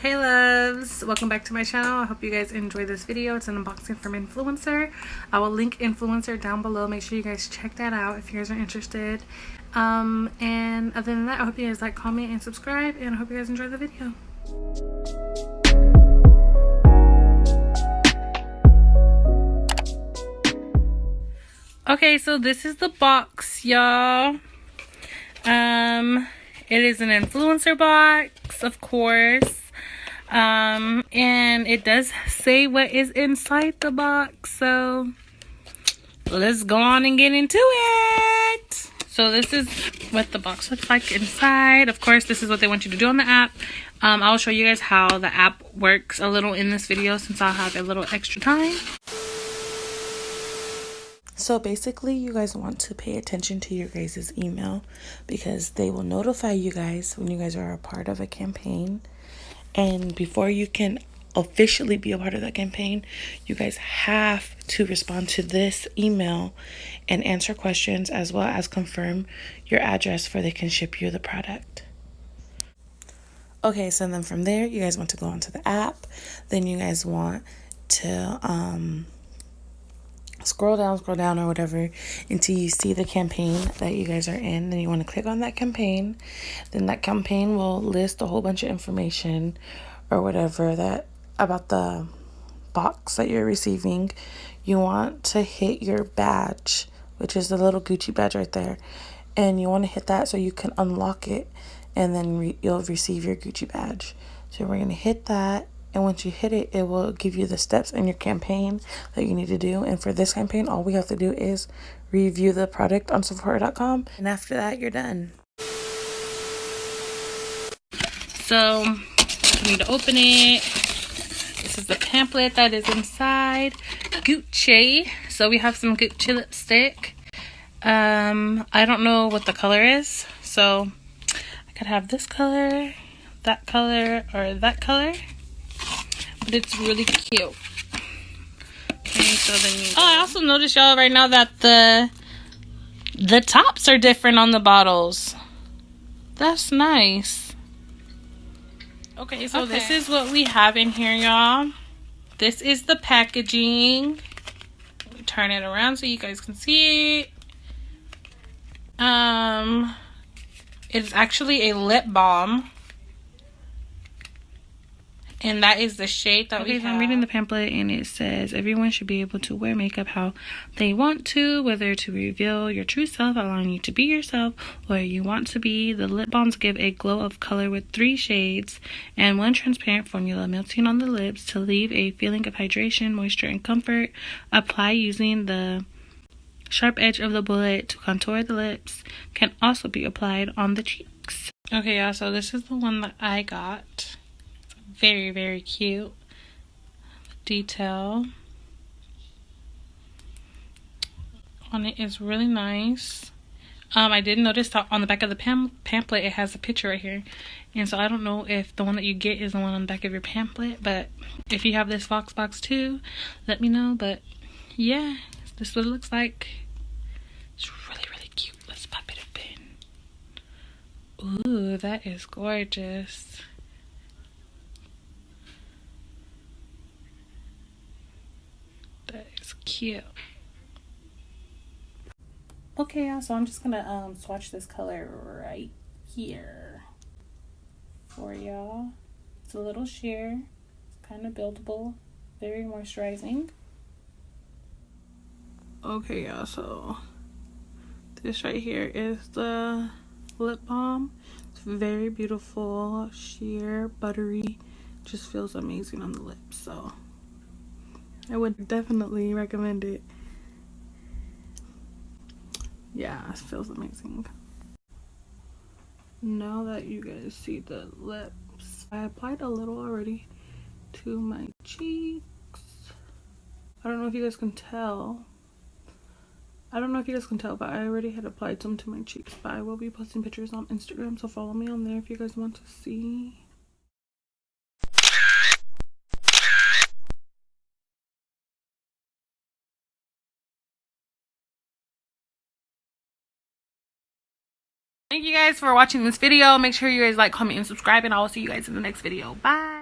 Hey loves, welcome back to my channel. I hope you guys enjoy this video. It's an unboxing from Influencer. I will link Influencer down below. Make sure you guys check that out if you guys are interested. And other than that, I hope you guys like, comment, and subscribe, and I hope you guys enjoy the video. Okay, so this is the box, y'all. It is an Influencer box, of course. And it does say what is inside the box, so let's go on and get into it. So this is what the box looks like inside. Of course, this is what they want you to do on the app. I'll show you guys how the app works a little in this video since I'll have a little extra time. So basically, you guys want to pay attention to your guys' email because they will notify you guys when you guys are a part of a campaign. And before you can officially be a part of that campaign, you guys have to respond to this email and answer questions as well as confirm your address before they can ship you the product. Okay, so then from there, you guys want to go onto the app. Then you guys want to scroll down or whatever until you see the campaign that you guys are in. Then you want to click on that campaign. Then that campaign will list a whole bunch of information or whatever that about the box that you're receiving. You want to hit your badge, which is the little Gucci badge right there, and you want to hit that so you can unlock it, and then you'll receive your Gucci badge. So we're going to hit that. And once you hit it, it will give you the steps in your campaign that you need to do. And for this campaign, all we have to do is review the product on Sephora.com. And after that, you're done. So, you need to open it. This is the pamphlet that is inside. Gucci. So we have some Gucci lipstick. I don't know what the color is. So, I could have this color, that color, or that color. But it's really cute. Okay, so then I also noticed, y'all, right now that the tops are different on the bottles. That's nice. Okay, so this is what we have in here, y'all. This is the packaging. Let me turn it around so you guys can see it. It's actually a lip balm. And that is the shade that we have. I'm reading the pamphlet and it says everyone should be able to wear makeup how they want to, whether to reveal your true self, allowing you to be yourself, or you want to be. The lip balms give a glow of color with 3 shades and 1 transparent formula melting on the lips to leave a feeling of hydration, moisture, and comfort. Apply using the sharp edge of the bullet to contour the lips. Can also be applied on the cheeks. Okay, y'all, so this is the one that I got. Very, very cute detail on it is really nice. I did notice that on the back of the pamphlet it has a picture right here, and so I don't know if the one that you get is the one on the back of your pamphlet, but if you have this box too, let me know. But yeah, this is what it looks like. It's really, really cute. Let's pop it open. Ooh, that is gorgeous. Cute. Okay, y'all, so I'm just gonna swatch this color right here for y'all. It's a little sheer, it's kind of buildable, very moisturizing. Okay, y'all, so this right here is the lip balm. It's very beautiful, sheer, buttery, just feels amazing on the lips. So I would definitely recommend it. Yeah, it feels amazing. Now that you guys see the lips, I applied a little already to my cheeks. I don't know if you guys can tell. But I already had applied some to my cheeks. But I will be posting pictures on Instagram, so follow me on there if you guys want to see. Thank you guys for watching this video. Make sure you guys like, comment, and subscribe, and I will see you guys in the next video. Bye.